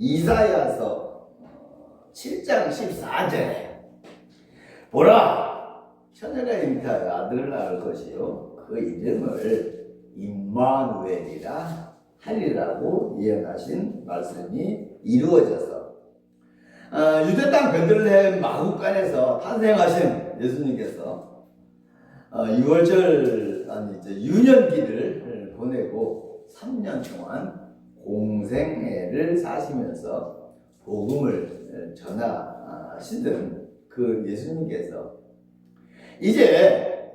이사야서 7장 14절에 보라 처녀가 잉태하여 아들을 낳을 것이요 그 이름을 임마누엘이라 하리라고 예언하신 말씀이 이루어져서 유대 땅 베들레헴 마구간에서 탄생하신 예수님께서 유월절 유년기를 보내고 3년 동안 공생애를 사시면서 복음을 전하시던 그 예수님께서 이제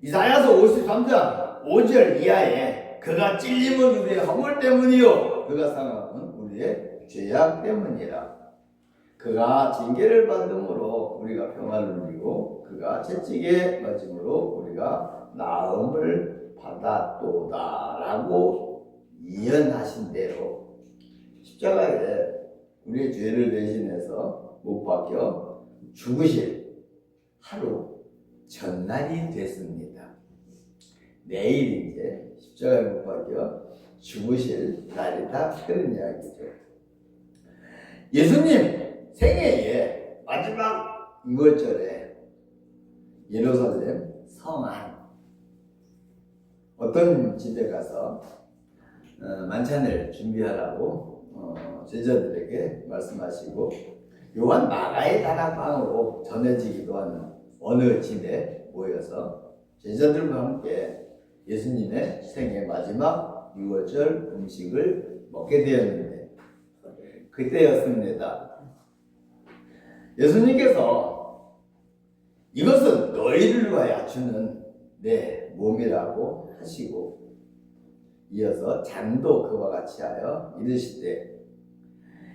이사야서 53장 5절 이하에 그가 찔림은 우리의 허물 때문이요 그가 상함은 우리의 죄악 때문이라. 그가 징계를 받음으로 우리가 평안을 누리고 그가 채찍에 맞음으로 우리가 나음을 받았도다 라고 예언하신 대로 십자가에 우리의 죄를 대신해서 못 박혀 죽으실 하루 전날이 됐습니다. 내일 이제 십자가에 못 박혀 죽으실 날이다 그런 이야기죠. 예수님 생애의 마지막 유월절에 예루살렘 성안 어떤 집에 가서 만찬을 준비하라고 제자들에게 말씀하시고 요한 마가의 다락방으로 전해지기도 하는 어느 집에 모여서 제자들과 함께 예수님의 생애 마지막 유월절 음식을 먹게 되었는데 그때였습니다. 예수님께서 이것은 너희를 위하여 주는 내 몸이라고 하시고 이어서 잔도 그와 같이 하여 이르시되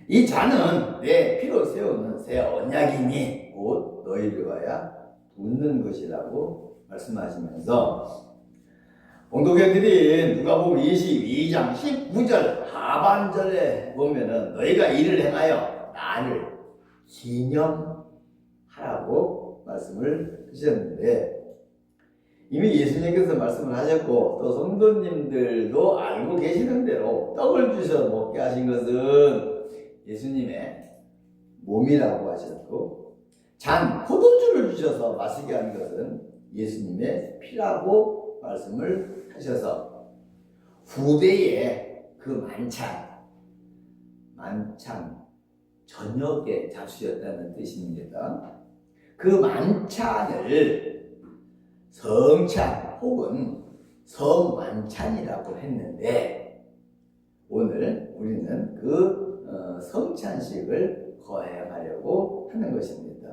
이 잔은 내 피로 세우는 새 언약이니 곧 너희를 위하여 붓는 것이라고 말씀하시면서 봉독해드린 누가복음 22장 19절 하반절에 보면은 너희가 이를 행하여 나를 기념하라고 말씀을 하셨는데 이미 예수님께서 말씀을 하셨고 또 성도님들도 알고 계시는 대로 떡을 주셔서 먹게 하신 것은 예수님의 몸이라고 하셨고 잔 포도주를 주셔서 마시게 한 것은 예수님의 피라고 말씀을 하셔서 후대에 그 만찬 저녁의 잡수였다는 뜻입니다. 그 만찬을 성찬 혹은 성만찬이라고 했는데 오늘 우리는 그 성찬식을 거행하려고 하는 것입니다.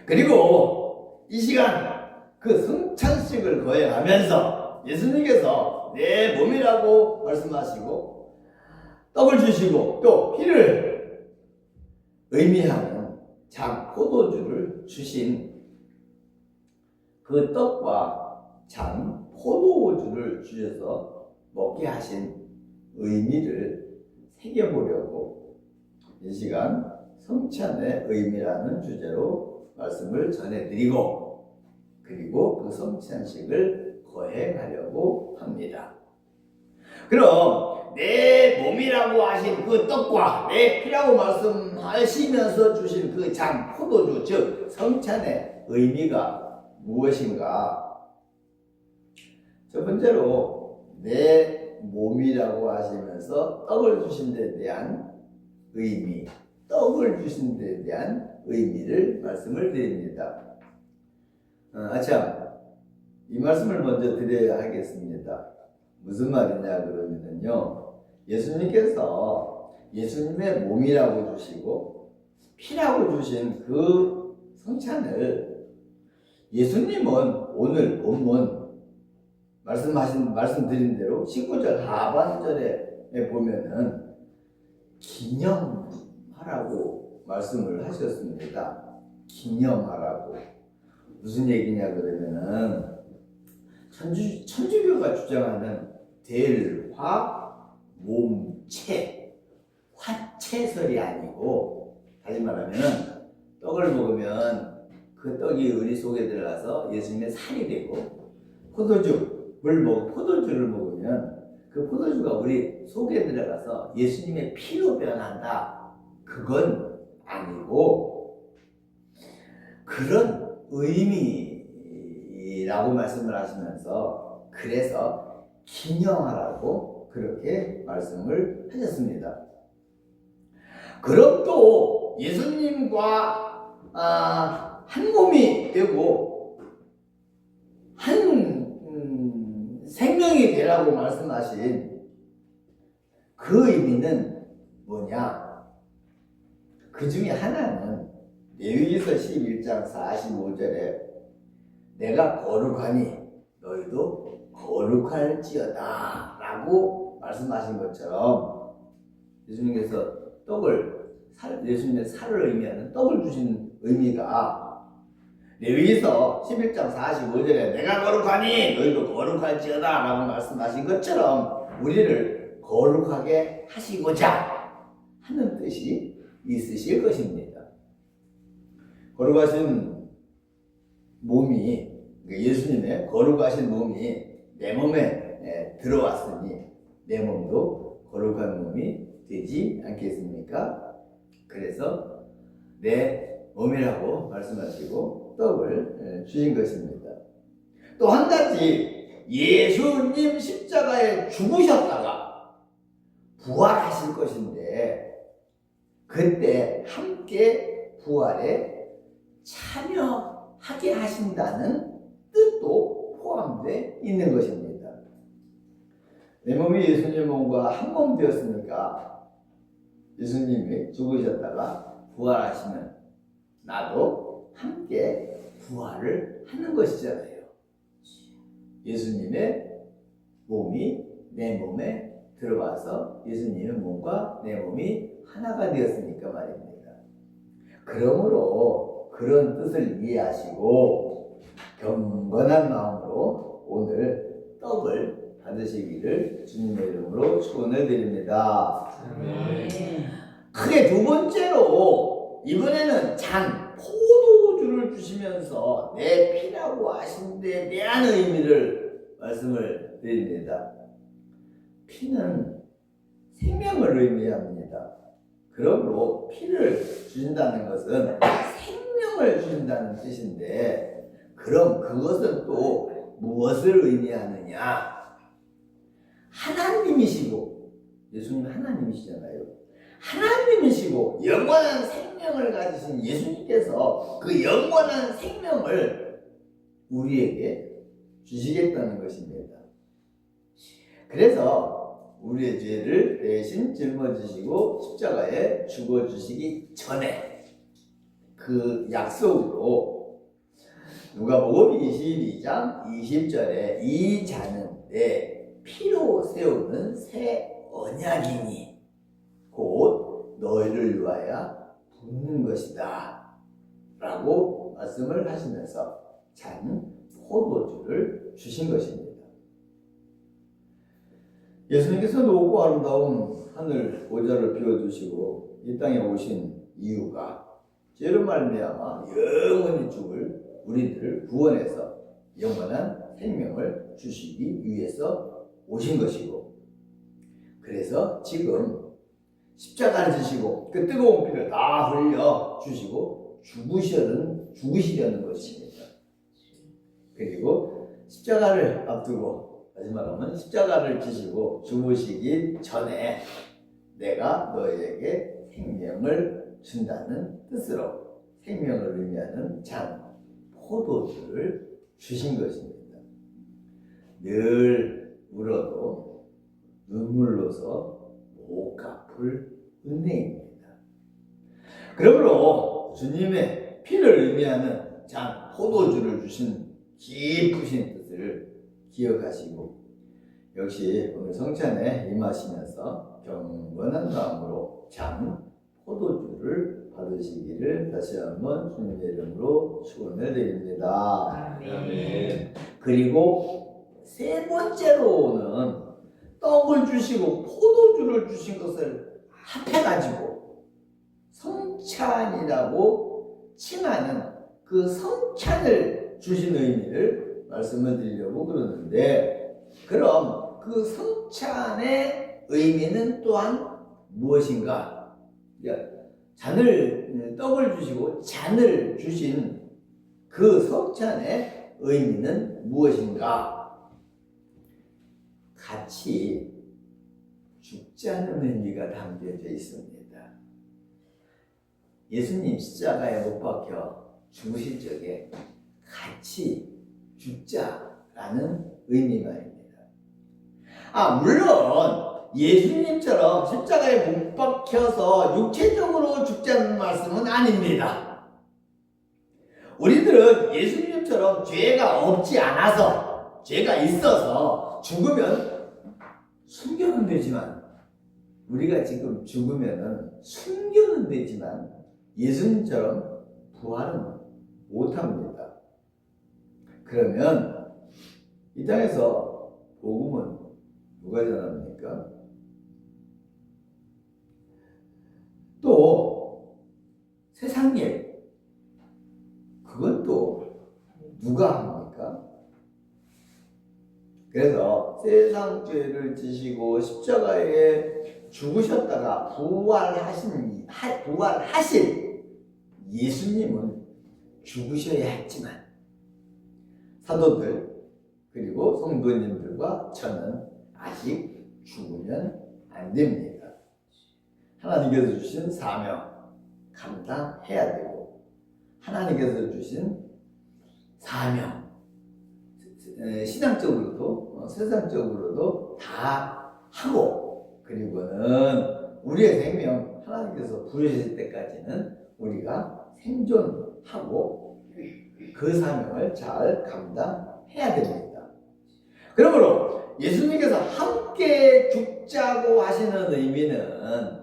그리고 이 시간 그 성찬식을 거행하면서 예수님께서 내 몸이라고 말씀하시고 떡을 주시고 또 피를 의미하는 장 포도주를 주신 그 떡과 장 포도주를 주셔서 먹게 하신 의미를 새겨보려고 이 시간 성찬의 의미라는 주제로 말씀을 전해드리고 그리고 그 성찬식을 거행하려고 합니다. 그럼 내 몸이라고 하신 그 떡과 내 피라고 말씀하시면서 주신 그 장 포도주 즉 성찬의 의미가 무엇인가? 첫 번째로 내 몸이라고 하시면서 떡을 주신 데 대한 의미, 떡을 주신 데 대한 의미를 말씀을 드립니다. 이 말씀을 먼저 드려야 하겠습니다. 무슨 말이냐 그러면요, 예수님께서 예수님의 몸이라고 주시고 피라고 주신 그 성찬을 예수님은 오늘 본문 말씀드린 대로 19절 하반절에 보면은 기념하라고 말씀을 하셨습니다. 기념하라고. 무슨 얘기냐 그러면은 천주교가 주장하는 대화 몸체 화채설이 아니고 다시 말하면은 떡을 먹으면 그 떡이 우리 속에 들어가서 예수님의 살이 되고 포도주를 먹으면 그 포도주가 우리 속에 들어가서 예수님의 피로 변한다. 그건 아니고 그런 의미라고 말씀을 하시면서 그래서 기념하라고 그렇게 말씀을 하셨습니다. 그럼 또 예수님과 한 몸이 되고 한 생명이 되라고 말씀하신 그 의미는 뭐냐? 그 중에 하나는 레위기서 11장 45절에 내가 거룩하니 너희도 거룩할지어다 라고 말씀하신 것처럼 예수님께서 예수님의 살을 의미하는 떡을 주신 의미가 레위기서 11장 45절에 내가 거룩하니 너희도 거룩할지어다 라고 말씀하신 것처럼 우리를 거룩하게 하시고자 하는 뜻이 있으실 것입니다. 거룩하신 몸이, 예수님의 거룩하신 몸이 내 몸에 들어왔으니 내 몸도 거룩한 몸이 되지 않겠습니까? 그래서 내 몸이라고 말씀하시고 떡을 주신 것입니다. 또 한 가지, 예수님 십자가에 죽으셨다가 부활하실 것인데 그때 함께 부활에 참여하게 하신다는 뜻도 포함되어 있는 것입니다. 내 몸이 예수님 몸과 한 몸 되었으니까 예수님이 죽으셨다가 부활하시면 나도 함께 부활을 하는 것이잖아요. 예수님의 몸이 내 몸에 들어와서 예수님의 몸과 내 몸이 하나가 되었으니까 말입니다. 그러므로 그런 뜻을 이해하시고 경건한 마음으로 오늘 떡을 받으시기를 주님의 이름으로 축원을 드립니다. 크게 두 번째로 이번에는 잔 포도주를 주시면서 내 피라고 하신 데 대한 의미를 말씀을 드립니다. 피는 생명을 의미합니다. 그러므로 피를 주신다는 것은 생명을 주신다는 뜻인데 그럼 그것은 또 무엇을 의미하느냐? 하나님이시고 예수님 하나님이시잖아요. 하나님이시고 영원한 생명을 가지신 예수님께서 그 영원한 생명을 우리에게 주시겠다는 것입니다. 그래서 우리의 죄를 대신 짊어지시고 십자가에 죽어주시기 전에 그 약속으로 누가복음 22장 20절에 이 잔은 내 피로 세우는 새 언약이니 곧 너희를 위하여 붓는 것이다 라고 말씀을 하시면서 잔 포도주를 주신 것입니다. 예수님께서 높고 아름다운 하늘 보좌를 비워주시고 이 땅에 오신 이유가 죄로 말미암아 영원히 죽을 우리들을 구원해서 영원한 생명을 주시기 위해서 오신 것이고 그래서 지금 십자가를 지시고 그 뜨거운 피를 다 흘려 주시고 죽으시려는 것입니다. 그리고 십자가를 앞두고 마지막으로는 십자가를 지시고 죽으시기 전에 내가 너희에게 생명을 준다는 뜻으로 생명을 의미하는 잔 포도주를 주신 것입니다. 늘 울어도 눈물로서 못 갚을 은혜입니다. 그러므로 주님의 피를 의미하는 잔 포도주를 주신 깊으신 뜻을 기억하시고 역시 오늘 성찬에 임하시면서 경건한 마음으로 잔 포도주를 받으시기를 다시 한번 주님의 이름으로 축원을 드립니다. 아멘. 그리고 세 번째로는 떡을 주시고 포도주를 주신 것을 합해가지고 성찬이라고 칭하는 그 성찬을 주신 의미를 말씀을 드리려고 그러는데 그럼 그 성찬의 의미는 또한 무엇인가? 떡을 주시고 잔을 주신 그 성찬의 의미는 무엇인가? 같이 죽자는 의미가 담겨져 있습니다. 예수님 십자가에 못 박혀 죽으실 적에 같이 죽자라는 의미 말입니다. 물론 예수님처럼 십자가에 못 박혀서 육체적으로 죽자는 말씀은 아닙니다. 우리들은 예수님처럼 죄가 없지 않아서, 죄가 있어서 죽으면 숨겨는 되지만, 우리가 지금 죽으면 숨겨는 되지만 예수님처럼 부활은 못합니다. 그러면 이 땅에서 복음은 누가 전합니까? 또 세상 일, 그건 또 누가 합니까? 그래서 세상 죄를 지시고 십자가에 죽으셨다가 부활하실 예수님은 죽으셔야 했지만 사도들 그리고 성도님들과 저는 아직 죽으면 안 됩니다. 하나님께서 주신 사명 감당해야 되고, 하나님께서 주신 사명 신앙적으로도 세상적으로도 다 하고, 그리고는 우리의 생명 하나님께서 부르실 때까지는 우리가 생존하고 그 사명을 잘 감당해야 됩니다. 그러므로 예수님께서 함께 죽자고 하시는 의미는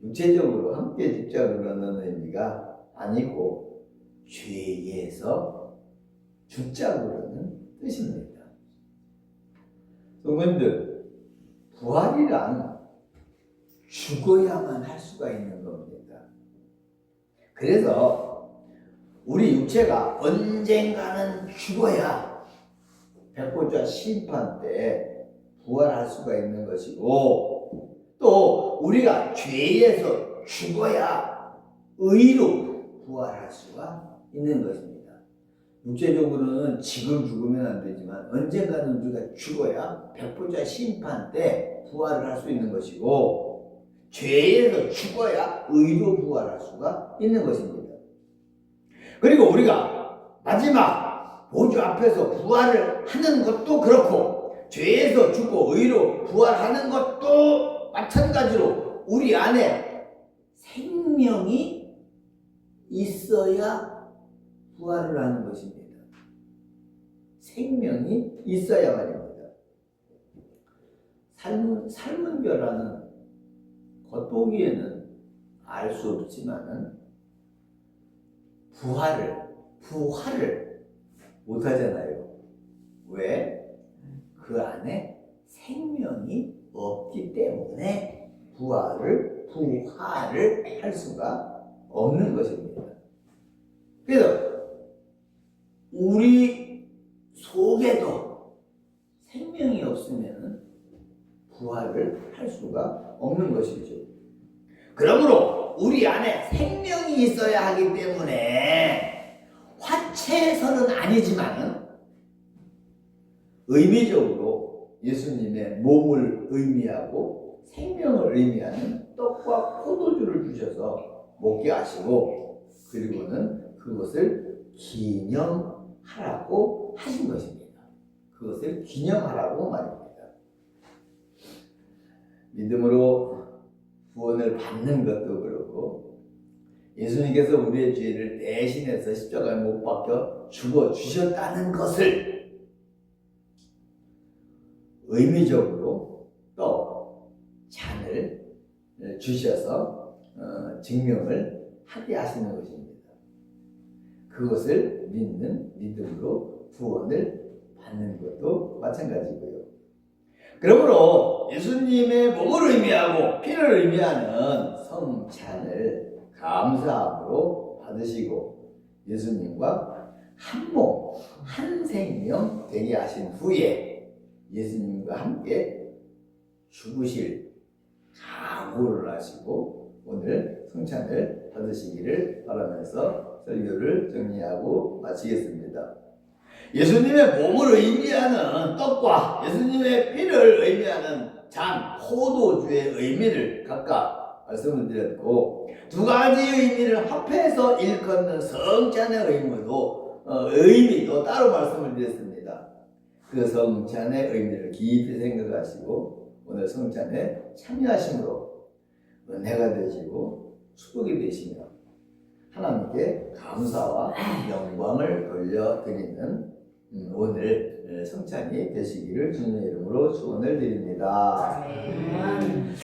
육체적으로 함께 죽자고 그러는 의미가 아니고 죄에서 죽자고 그러는 뜻입니다. 성도님들, 부활이란 죽어야만 할 수가 있는 겁니다. 그래서 우리 육체가 언젠가는 죽어야 백보자 심판 때 부활할 수가 있는 것이고, 또 우리가 죄에서 죽어야 의로 부활할 수가 있는 것입니다. 육체적으로는 지금 죽으면 안 되지만 언젠가는 우리가 죽어야 백보자 심판 때 부활을 할 수 있는 것이고, 죄에서 죽어야 의로 부활할 수가 있는 것입니다. 그리고 우리가 마지막 보좌 앞에서 부활을 하는 것도 그렇고, 죄에서 죽고 의로 부활하는 것도 마찬가지로 우리 안에 생명이 있어야 부활을 하는 것입니다. 생명이 있어야 말입니다. 삶은 벼라는 겉보기에는 알 수 없지만은 부활을 못 하잖아요. 왜? 그 안에 생명이 없기 때문에 부활을 할 수가 없는 것입니다. 그래서 우리 속에도 생명이 없으면 부활을 할 수가 없는 것이죠. 그러므로 우리 안에 생명이 있어야 하기 때문에 화채에서는 아니지만 의미적으로 예수님의 몸을 의미하고 생명을 의미하는 떡과 포도주를 주셔서 먹게 하시고, 그리고는 그것을 기념하라고 하신 것입니다. 그것을 기념하라고 말입니다. 믿음으로 구원을 받는 것도 그렇고, 예수님께서 우리의 죄를 대신해서 십자가에 못 박혀 죽어 주셨다는 것을 의미적으로 또 잔을 주셔서 증명을 하게 하시는 것입니다. 그것을 믿는 믿음으로 구원을 받는 것도 마찬가지고요. 그러므로 예수님의 몸을 의미하고 피를 의미하는 성찬을 감사함으로 받으시고 예수님과 한 몸, 한 생명 되게 하신 후에 예수님과 함께 죽으실 각오를 하시고 오늘 성찬을 받으시기를 바라면서 설교를 정리하고 마치겠습니다. 예수님의 몸을 의미하는 떡과 예수님의 피를 의미하는 잔, 포도주의 의미를 각각 말씀을 드렸고 두 가지 의미를 합해서 일컫는 성찬의 의미도 따로 말씀을 드렸습니다. 그 성찬의 의미를 깊이 생각하시고 오늘 성찬에 참여하심으로 은혜가 되시고 축복이 되시며 하나님께 감사와 영광을 돌려드리는 오늘 성찬이 되시기를 주님의 이름으로 축원을 드립니다.